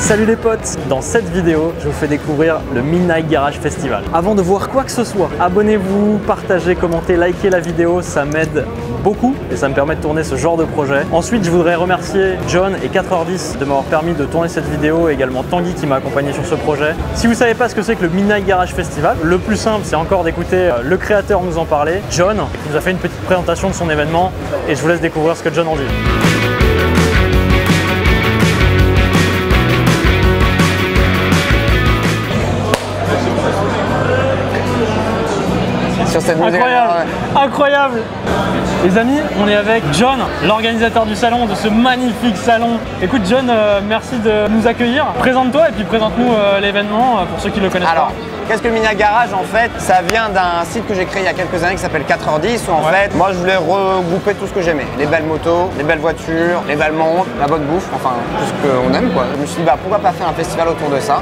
Salut les potes! Dans cette vidéo, je vous fais découvrir le Midnight Garage Festival. Avant de voir quoi que ce soit, abonnez-vous, partagez, commentez, likez la vidéo, ça m'aide beaucoup et ça me permet de tourner ce genre de projet. Ensuite, je voudrais remercier John et 4h10 de m'avoir permis de tourner cette vidéo et également Tanguy qui m'a accompagné sur ce projet. Si vous ne savez pas ce que c'est que le Midnight Garage Festival, le plus simple, c'est encore d'écouter le créateur nous en parler, John, qui nous a fait une petite présentation de son événement et je vous laisse découvrir ce que John en dit. Incroyable, incroyable. Les amis, on est avec John, l'organisateur du salon, de ce magnifique salon. Écoute John, merci de nous accueillir. Présente-toi et puis présente-nous l'événement pour ceux qui ne le connaissent pas. Qu'est-ce que le Midnight Garage? En fait, ça vient d'un site que j'ai créé il y a quelques années qui s'appelle 4h10 où en fait, moi je voulais regrouper tout ce que j'aimais. Les belles motos, les belles voitures, les belles montres, la bonne bouffe, enfin tout ce qu'on aime quoi. Je me suis dit pourquoi pas faire un festival autour de ça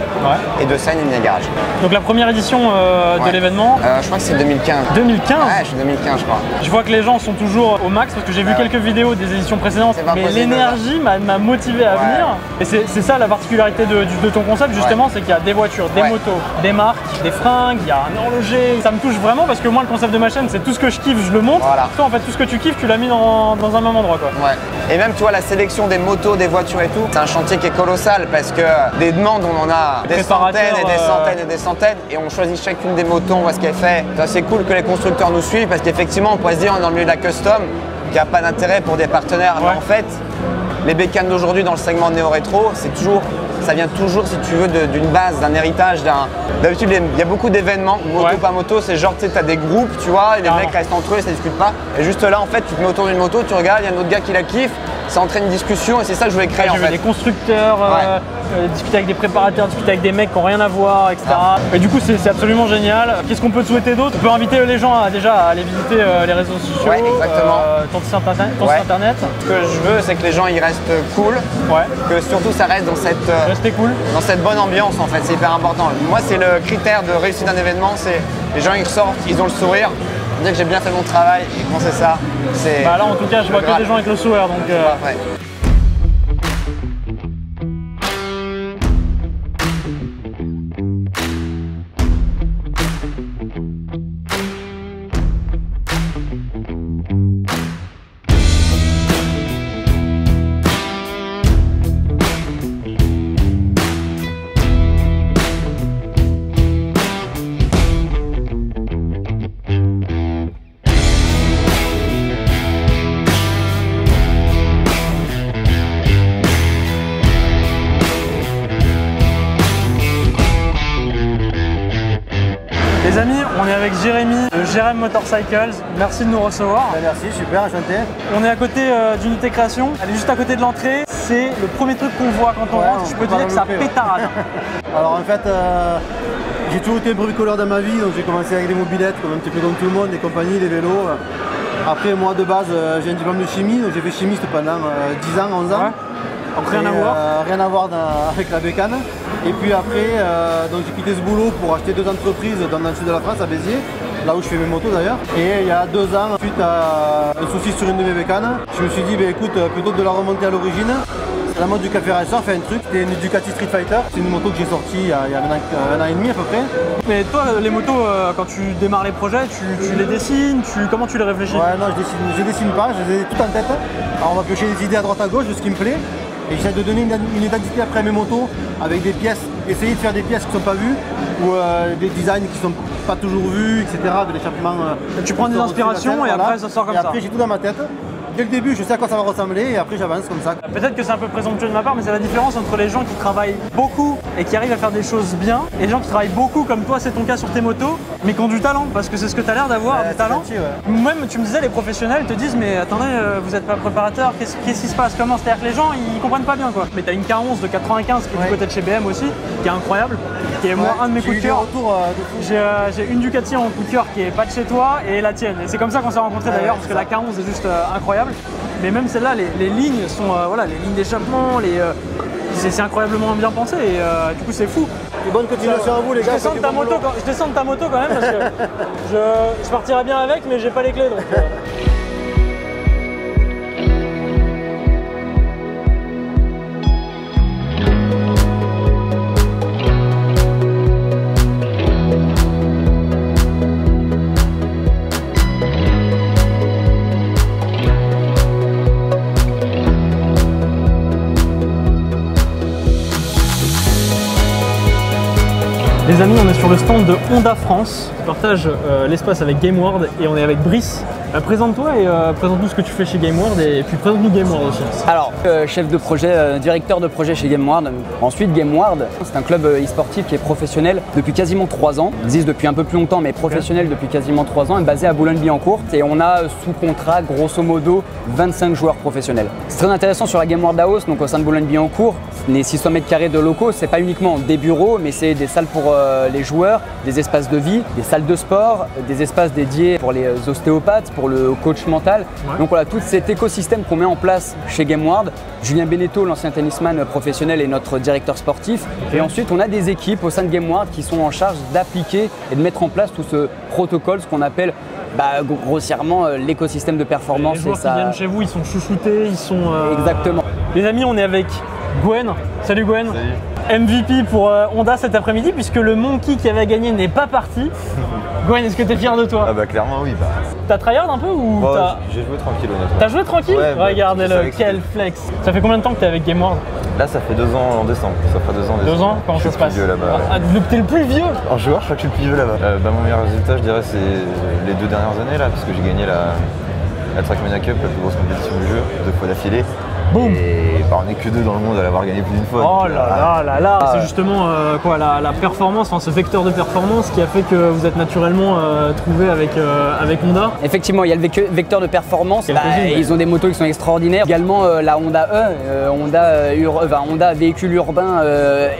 et de ça une Midnight Garage. Donc la première édition de l'événement, je crois que c'est 2015. 2015? Ouais, je suis 2015 je crois. Je vois que les gens sont toujours au max parce que j'ai vu quelques vidéos des éditions précédentes, mais l'énergie m'a motivé à venir. Et c'est ça la particularité de ton concept justement, c'est qu'il y a des voitures, des motos, des marques, des fringues, il y a un horloger. Ça me touche vraiment parce que moi le concept de ma chaîne c'est tout ce que je kiffe, je le montre. Toi en fait tout ce que tu kiffes tu l'as mis dans un même endroit quoi. Et même tu vois la sélection des motos, des voitures et tout, c'est un chantier qui est colossal parce que des demandes on en a des centaines et des centaines et des centaines et on choisit chacune des motos, on voit ce qu'elle fait. C'est cool que les constructeurs nous suivent parce qu'effectivement on pourrait se dire on est dans le milieu de la custom, qu'il n'y a pas d'intérêt pour des partenaires. Mais en fait, les bécanes d'aujourd'hui dans le segment néo-rétro, ça vient toujours, si tu veux, d'une base, d'un héritage. D'habitude, il y a beaucoup d'événements, moto pas moto, c'est genre, tu sais, tu as des groupes, tu vois, et les mecs restent entre eux, ça ne discute pas. Et juste là, en fait, tu te mets autour d'une moto, tu regardes, il y a un autre gars qui la kiffe, ça entraîne une discussion et c'est ça que je voulais créer en fait. Des constructeurs, discuter avec des préparateurs, discuter avec des mecs qui n'ont rien à voir, etc. Et du coup, c'est absolument génial. Qu'est-ce qu'on peut te souhaiter d'autre? On peut inviter les gens à aller visiter les réseaux sociaux, ton site internet. Ce que je veux, c'est que les gens ils restent cool, que surtout ça reste dans cette bonne ambiance en fait, c'est hyper important. Moi, c'est le critère de réussite d'un événement, c'est les gens ils ressortent, ils ont le sourire. Dire que j'ai bien fait mon travail et quand c'est ça, c'est... là en tout cas je vois que des gens avec le sourire donc... Les amis, on est avec Jérémy de Jérém Motorcycles. Merci de nous recevoir. Merci, super, enchanté. On est à côté d'Unité Création. Elle est juste à côté de l'entrée. C'est le premier truc qu'on voit quand on rentre. Je peux te dire que ça pétarade. Alors en fait, j'ai toujours été un bricoleur dans ma vie. Donc j'ai commencé avec les mobilettes, comme un petit peu comme tout le monde, les compagnies, les vélos. Après, moi de base, j'ai un diplôme de chimie. Donc j'ai fait chimiste pendant 10 ans, 11 ans. Donc rien à voir. Rien à voir avec la bécane. Et puis après, j'ai quitté ce boulot pour acheter 2 entreprises dans le sud de la France, à Béziers, là où je fais mes motos d'ailleurs. Et il y a 2 ans, suite à un souci sur une de mes bécanes, je me suis dit, écoute, plutôt que de la remonter à l'origine, c'est la mode du café racer, fait un truc, c'était une Ducati Street Fighter. C'est une moto que j'ai sortie il y a un an et demi à peu près. Mais toi, les motos, quand tu démarres les projets, tu les dessines, comment tu les réfléchis? Non, je dessine pas, je les ai toutes en tête. Alors on va piocher des idées à droite à gauche de ce qui me plaît. Et j'essaie de donner une identité après à mes motos avec des pièces, essayer de faire des pièces qui ne sont pas vues ou des designs qui ne sont pas toujours vus, etc. De l'échappement. Tu prends des inspirations et après ça sort comme ça. Et après j'ai tout dans ma tête. Dès le début, je sais à quoi ça va ressembler et après j'avance comme ça. Peut-être que c'est un peu présomptueux de ma part, mais c'est la différence entre les gens qui travaillent beaucoup et qui arrivent à faire des choses bien et les gens qui travaillent beaucoup, comme toi, c'est ton cas sur tes motos, mais qui ont du talent, parce que c'est ce que tu as l'air d'avoir, du talent. Même, tu me disais, les professionnels te disent, mais attendez, vous n'êtes pas préparateur, qu'est-ce qui se passe? Comment? C'est-à-dire que les gens, ils comprennent pas bien quoi. Mais tu as une K11 de 95 qui est du côté de chez BM aussi, qui est incroyable, qui est moi un de mes coups de cœur. J'ai une Ducati en coup de cœur qui est pas de chez toi et la tienne. Et c'est comme ça qu'on s'est rencontrés d'ailleurs, parce que la K11 est juste incroyable. Mais même celle-là, les lignes sont, les lignes d'échappement, c'est incroyablement bien pensé et du coup c'est fou. Et bonne continuation à vous les gars. Je descends de ta moto quand même parce que je partirai bien avec mais j'ai pas les clés donc. Les amis, on est sur le stand de Honda France. Je partage l'espace avec GameWorld et on est avec Brice. Présente-toi et présente-nous ce que tu fais chez GameWorld et puis présente-nous GameWorld aussi. Alors, chef de projet, directeur de projet chez GameWorld. Ensuite, GameWorld, c'est un club e-sportif qui est professionnel depuis quasiment 3 ans. Il existe depuis un peu plus longtemps, mais professionnel depuis quasiment 3 ans, et basé à Boulogne-Billancourt. Et on a sous contrat, grosso modo, 25 joueurs professionnels. C'est très intéressant sur la GameWorld House, donc au sein de Boulogne-Billancourt. Les 600 mètres carrés de locaux, c'est pas uniquement des bureaux, mais c'est des salles pour les joueurs, des espaces de vie, des salles de sport, des espaces dédiés pour les ostéopathes, pour le coach mental. Ouais. Donc voilà, tout cet écosystème qu'on met en place chez GameWorld. Julien Beneteau, l'ancien tennisman professionnel, est notre directeur sportif. Okay. Et ensuite, on a des équipes au sein de GameWorld qui sont en charge d'appliquer et de mettre en place tout ce protocole, ce qu'on appelle grossièrement l'écosystème de performance. Les joueurs qui viennent chez vous, ils sont chouchoutés, ils sont… Exactement. Les amis, on est avec Gwen. Salut Gwen. Salut. MVP pour Honda cet après-midi puisque le Monkey qui avait gagné n'est pas parti. Gwen, est-ce que tu es fier de toi? Ah bah clairement oui. T'as tryhard un peu ou j'ai joué tranquille honnêtement. T'as joué tranquille? Ouais, regardez-le, quel flex. Ça fait combien de temps que t'es avec GameWorld? Là ça fait 2 ans en décembre, ça fera 2 ans en décembre. 2 ans? Comment ça se passe? T'es le plus vieux? En joueur, je crois que je suis le plus vieux là-bas. Mon meilleur résultat je dirais c'est les 2 dernières années là, parce que j'ai gagné la Trackmania Cup, la plus grosse compétition du jeu, 2 fois d'affilée. Boum. Et on n'est que 2 dans le monde à l'avoir gagné plus d'une fois. Oh là là là. C'est justement la performance, ce vecteur de performance qui a fait que vous êtes naturellement trouvé avec Honda. Effectivement, il y a le vecteur de performance. Ils ont des motos qui sont extraordinaires. Également la Honda Honda véhicule urbain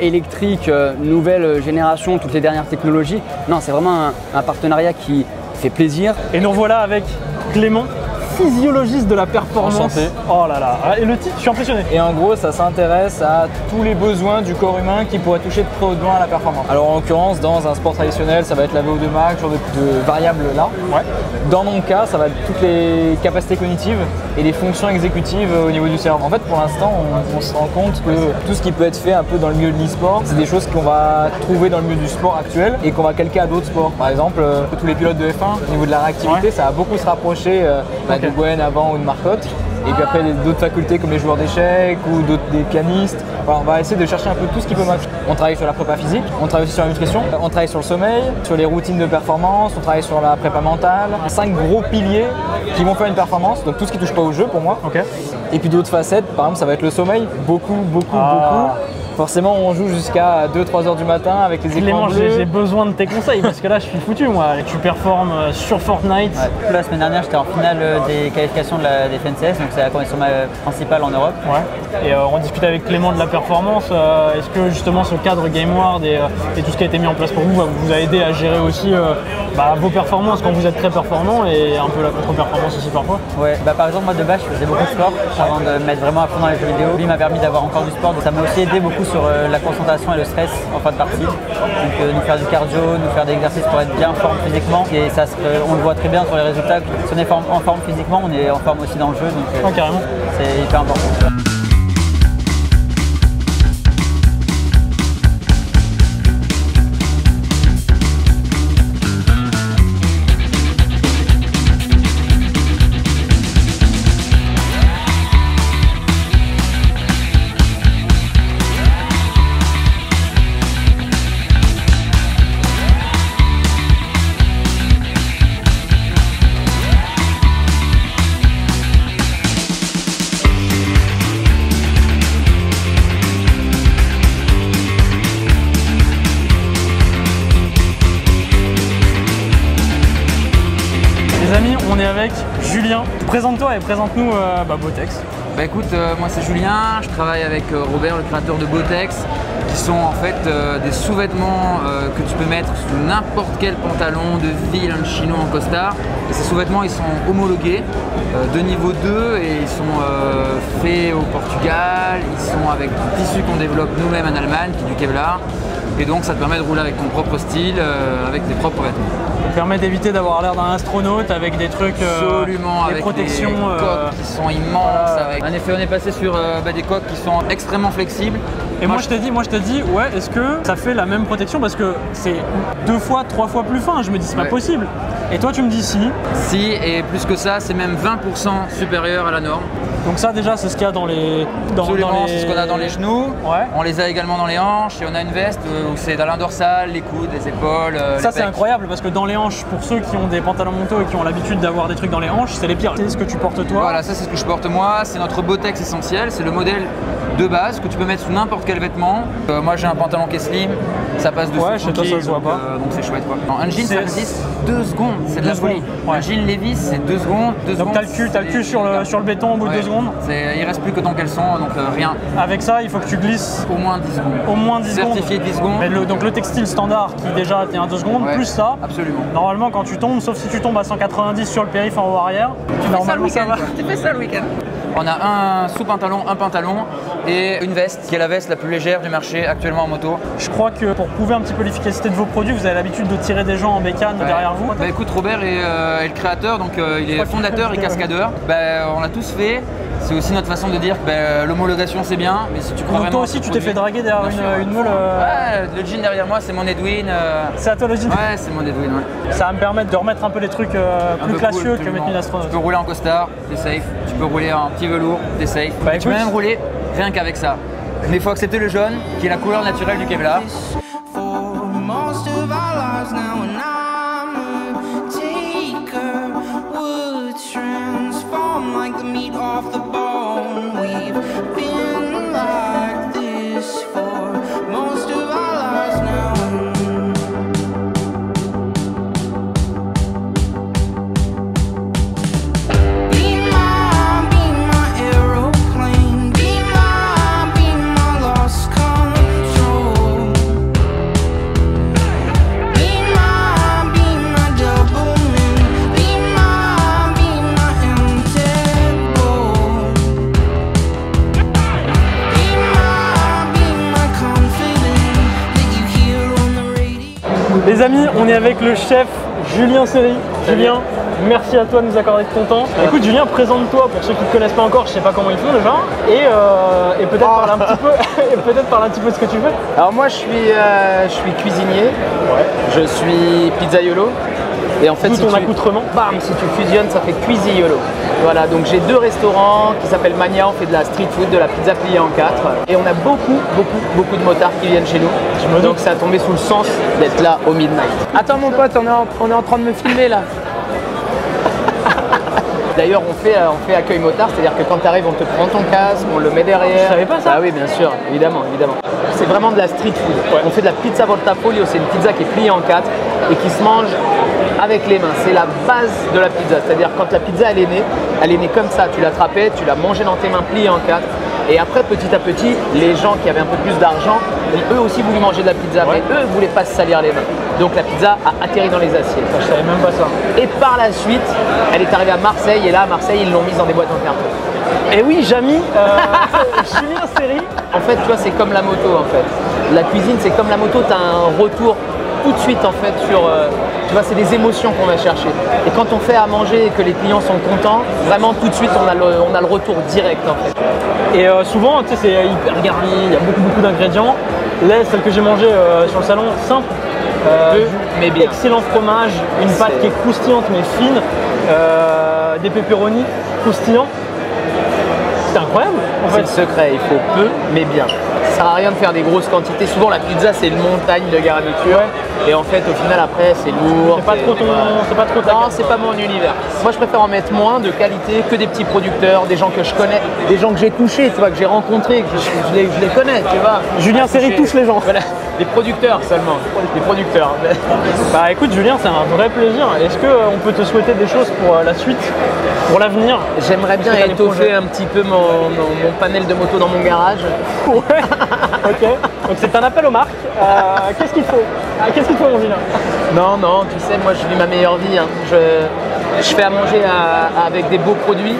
électrique, nouvelle génération, toutes les dernières technologies. Non, c'est vraiment un partenariat qui fait plaisir. Et nous revoilà avec Clément, physiologiste de la performance. Enchanté. Oh là là, et le titre, je suis impressionné. Et en gros, ça s'intéresse à tous les besoins du corps humain qui pourraient toucher de près ou de loin à la performance. Alors en l'occurrence, dans un sport traditionnel, ça va être la VO2 max, genre de variables là. Ouais. Dans mon cas, ça va être toutes les capacités cognitives et les fonctions exécutives au niveau du cerveau. En fait, pour l'instant, on se rend compte que tout ce qui peut être fait un peu dans le milieu de l'e-sport, c'est des choses qu'on va trouver dans le milieu du sport actuel et qu'on va calquer à d'autres sports. Par exemple, tous les pilotes de F1, au niveau de la réactivité, ça va beaucoup se rapprocher de Gwen avant ou de Marcotte. Et puis après d'autres facultés comme les joueurs d'échecs ou des pianistes. Enfin, on va essayer de chercher un peu tout ce qui peut marcher. On travaille sur la prépa physique, on travaille aussi sur la nutrition, on travaille sur le sommeil, sur les routines de performance, on travaille sur la prépa mentale. 5 gros piliers qui vont faire une performance, donc tout ce qui touche pas au jeu pour moi. Okay. Et puis d'autres facettes, par exemple ça va être le sommeil, beaucoup. Forcément, on joue jusqu'à 2-3 heures du matin avec les écrans bleus. J'ai besoin de tes conseils parce que là, je suis foutu, moi. Tu performes sur Fortnite. Ouais. La semaine dernière, j'étais en finale des qualifications des FNCS, donc c'est la compétition principale en Europe. Ouais. Et on discutait avec Clément de la performance. Est-ce que justement ce cadre GameWorld et tout ce qui a été mis en place pour vous vous a aidé à gérer aussi vos performances quand vous êtes très performant et un peu la contre-performance aussi parfois? Ouais, par exemple, moi de base, je faisais beaucoup de sport avant de me mettre vraiment à fond dans les jeux vidéo. Lui m'a permis d'avoir encore du sport, donc ça m'a aussi aidé beaucoup sur la concentration et le stress en fin de partie. Donc nous faire du cardio, nous faire des exercices pour être bien en forme physiquement. Et ça, on le voit très bien sur les résultats. Si on est en forme physiquement, on est en forme aussi dans le jeu. Donc carrément. C'est hyper important. On est avec Julien. Présente-toi et présente-nous Botex. Écoute, moi c'est Julien, je travaille avec Robert, le créateur de Botex, qui sont en fait des sous-vêtements que tu peux mettre sous n'importe quel pantalon de ville, en chino, en costard. Et ces sous-vêtements, ils sont homologués de niveau 2 et ils sont faits au Portugal, ils sont avec du tissu qu'on développe nous-mêmes en Allemagne, qui est du Kevlar. Et donc ça te permet de rouler avec ton propre style, avec tes propres vêtements. Ça te permet d'éviter d'avoir l'air d'un astronaute avec des trucs, absolument, des avec protections, des coques qui sont immenses. Avec... En effet, on est passé sur des coques qui sont extrêmement flexibles. Et moi je te dis, ouais, est-ce que ça fait la même protection parce que c'est 2 fois, 3 fois plus fin, je me dis c'est pas possible. Et toi tu me dis si. Si, et plus que ça, c'est même 20% supérieur à la norme. Donc ça déjà c'est ce qu'il y a dans les... Absolument, c'est ce qu'on a dans les genoux. Ouais. On les a également dans les hanches et on a une veste où c'est dans la dorsale, les coudes, les épaules. Ça c'est incroyable parce que dans les hanches, pour ceux qui ont des pantalons moto et qui ont l'habitude d'avoir des trucs dans les hanches, c'est les pires. C'est ce que tu portes toi. Voilà, ça c'est ce que je porte moi. C'est notre Botex essentiel. C'est le modèle de base que tu peux mettre sous n'importe quel vêtement. Moi j'ai un pantalon qui est slim, ça passe dessus. Ouais, chez toi ça se voit pas. Donc c'est chouette quoi. Un jean ça résiste 2 secondes, c'est de la folie. Un jean Levi's c'est 2 secondes. Donc t'as le cul sur le béton au bout de 2 secondes. Il reste plus que ton caleçon, donc rien. Avec ça, il faut que tu glisses au moins 10 secondes. Au moins 10 secondes. Certifié 10 secondes. Mais donc le textile standard qui déjà tient à 2 secondes, plus ça. Absolument. Normalement quand tu tombes, sauf si tu tombes à 190 sur le périph' en haut arrière, normalement ça va. Tu fais ça le week-end. On a un sous-pantalon, un pantalon et une veste qui est la veste la plus légère du marché actuellement en moto. Je crois que pour prouver un petit peu l'efficacité de vos produits, vous avez l'habitude de tirer des gens en bécane derrière vous. Bah écoute, Robert est le créateur, donc il est fondateur et cascadeur. On l'a tous fait. C'est aussi notre façon de dire que l'homologation c'est bien, mais si tu crois donc vraiment. Toi aussi tu t'es fait draguer derrière une meule. Ouais, le jean derrière moi c'est mon Edwin. C'est à toi le jean? Ouais, c'est mon Edwin, ouais. Ça va me permettre de remettre un peu les trucs plus classieux que mettre une astronaute. Tu peux rouler en costard, t'es safe. Tu peux rouler en petit velours, t'es safe. Tu peux même rouler rien qu'avec ça. Mais il faut accepter le jaune qui est la couleur naturelle du Kevlar. Les amis, on est avec le chef Julien Serry. Julien, merci à toi de nous accorder de ton temps. Écoute Julien, présente-toi pour ceux qui ne te connaissent pas encore, je sais pas comment ils font déjà, et peut-être parle un petit peu, parle un petit peu de ce que tu fais. Alors moi je suis cuisinier, je suis pizzaiolo. Et en fait, tout ton accoutrement. Bam, si tu fusionnes, ça fait cuisiniolo. Voilà, donc j'ai 2 restaurants qui s'appellent Mania, on fait de la street food, de la pizza pliée en 4. Et on a beaucoup de motards qui viennent chez nous. Donc ça a tombé sous le sens d'être là au midnight. Attends mon pote, on est en train de me filmer là. D'ailleurs, on fait accueil motard, c'est-à-dire que quand tu arrives, on te prend ton casque, on le met derrière. Je savais pas ça. Ah oui, bien sûr, évidemment. C'est vraiment de la street food. Ouais. On fait de la pizza portafolio, c'est une pizza qui est pliée en 4 et qui se mange avec les mains. C'est la base de la pizza, c'est-à-dire quand la pizza elle est née comme ça. Tu l'attrapais, tu la mangeais dans tes mains pliée en 4. Et après, petit à petit, les gens qui avaient un peu plus d'argent, eux aussi voulaient manger de la pizza, mais eux ne voulaient pas se salir les mains. Donc la pizza a atterri dans les assiettes. Je savais même pas ça. Et par la suite, elle est arrivée à Marseille, et là, à Marseille, ils l'ont mise dans des boîtes en carton. Et oui, Jamy, Julien Serry. En fait, tu vois, c'est comme la moto, en fait. La cuisine, c'est comme la moto, tu as un retour tout de suite, en fait, sur... tu vois, c'est des émotions qu'on va chercher. Et quand on fait à manger et que les clients sont contents, vraiment, tout de suite, on a le retour direct, en fait. Et souvent, tu sais, c'est hyper garni, il y a beaucoup d'ingrédients. Là, celle que j'ai mangée sur le salon, simple. Mais bien. Excellent fromage, une pâte qui est croustillante mais fine, des pepperonis croustillants. C'est incroyable en fait. C'est le secret, il faut peu mais bien. Ça sert à rien de faire des grosses quantités. Souvent la pizza c'est une montagne de garniture et en fait au final après c'est lourd. C'est pas trop Non, c'est pas mon univers. Moi je préfère en mettre moins de qualité que des petits producteurs, des gens que je connais, des gens que j'ai touchés, tu vois, que j'ai rencontrés, que je les connais, tu vois. Julien Serry touche les gens. Voilà. Les producteurs seulement, les producteurs. Bah écoute Julien, c'est un vrai plaisir. Est-ce qu'on peut te souhaiter des choses pour la suite, pour l'avenir? J'aimerais bien étoffer un petit peu mon panel de moto dans mon garage. Ouais, ok. Donc c'est un appel aux marques. Qu'est-ce qu'il te faut? Qu'est-ce qu'il te faut mon Julien? Non, tu sais, moi je vis ma meilleure vie. Hein. Je fais à manger avec des beaux produits.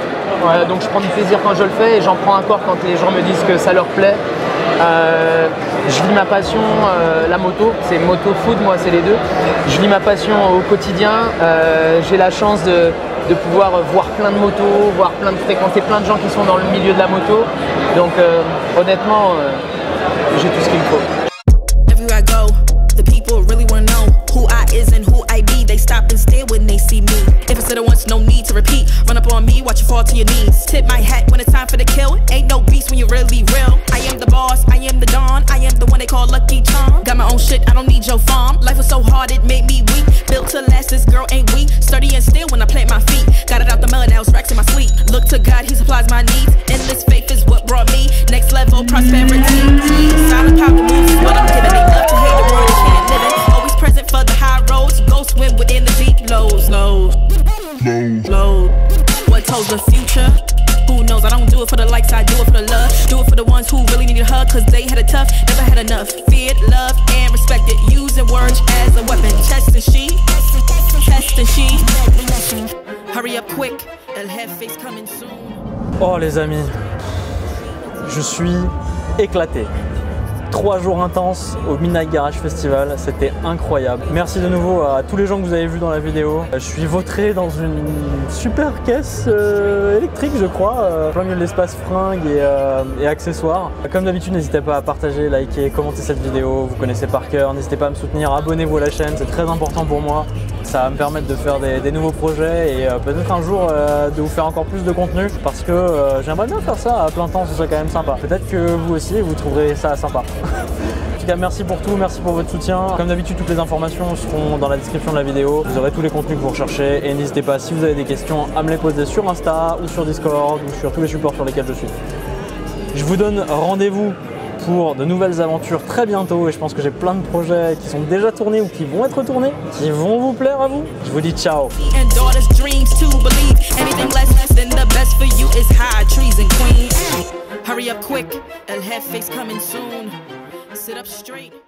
Donc je prends du plaisir quand je le fais et j'en prends encore quand les gens me disent que ça leur plaît. Je vis ma passion, la moto, c'est moto food, moi c'est les deux. Je vis ma passion au quotidien, j'ai la chance de pouvoir voir plein de motos, fréquenter plein de gens qui sont dans le milieu de la moto. Donc honnêtement, j'ai tout ce qu'il me faut. Everywhere I go, the people really wanna know who I is and who I be. They stop and stare when they see me. If it's said it once, no need to repeat. Run up on me, watch your fall to your knees. Tip my hat when it's time for the kill. Ain't no beast when you're really real. I am the boss, I am the dawn, I am the one they call Lucky Charm. Got my own shit, I don't need your farm. Life was so hard, it made me weak. Built to last, this girl ain't weak. Sturdy and still when I plant my feet. Got it out the mud, now it's racks in my sleep. Look to God, he supplies my needs. Endless faith is what brought me next level prosperity. Silent power moves is what I'm giving. They love to hear the word, can't live it. Always present for the high roads. Go swim within the deep lows. Low. What told the future? Who knows? I don't do it for the likes, I do it for the love. Do it for the ones who really need a hug, cause they had it tough, never had enough. Feared, loved, and respected. Using words as a weapon. Test and she. Hurry up quick, El Jefe's coming soon. Oh les amis, je suis éclaté. 3 jours intenses au Midnight Garage Festival, c'était incroyable. Merci de nouveau à tous les gens que vous avez vus dans la vidéo. Je suis vautré dans une super caisse électrique, je crois, plein milieu de l'espace fringues et accessoires. Comme d'habitude, n'hésitez pas à partager, liker, commenter cette vidéo, vous connaissez par cœur. N'hésitez pas à me soutenir, abonnez-vous à la chaîne, c'est très important pour moi. Ça va me permettre de faire des nouveaux projets et peut-être un jour de vous faire encore plus de contenu parce que j'aimerais bien faire ça à plein temps, ce serait quand même sympa. Peut-être que vous aussi, vous trouverez ça sympa. En tout cas, merci pour tout, merci pour votre soutien. Comme d'habitude, toutes les informations seront dans la description de la vidéo. Vous aurez tous les contenus que vous recherchez et n'hésitez pas, si vous avez des questions, à me les poser sur Insta ou sur Discord ou sur tous les supports sur lesquels je suis. Je vous donne rendez-vous pour de nouvelles aventures très bientôt et je pense que j'ai plein de projets qui sont déjà tournés ou qui vont être tournés, qui vont vous plaire à vous. Je vous dis ciao. Hurry up quick, El Jefe's coming soon. Sit up straight.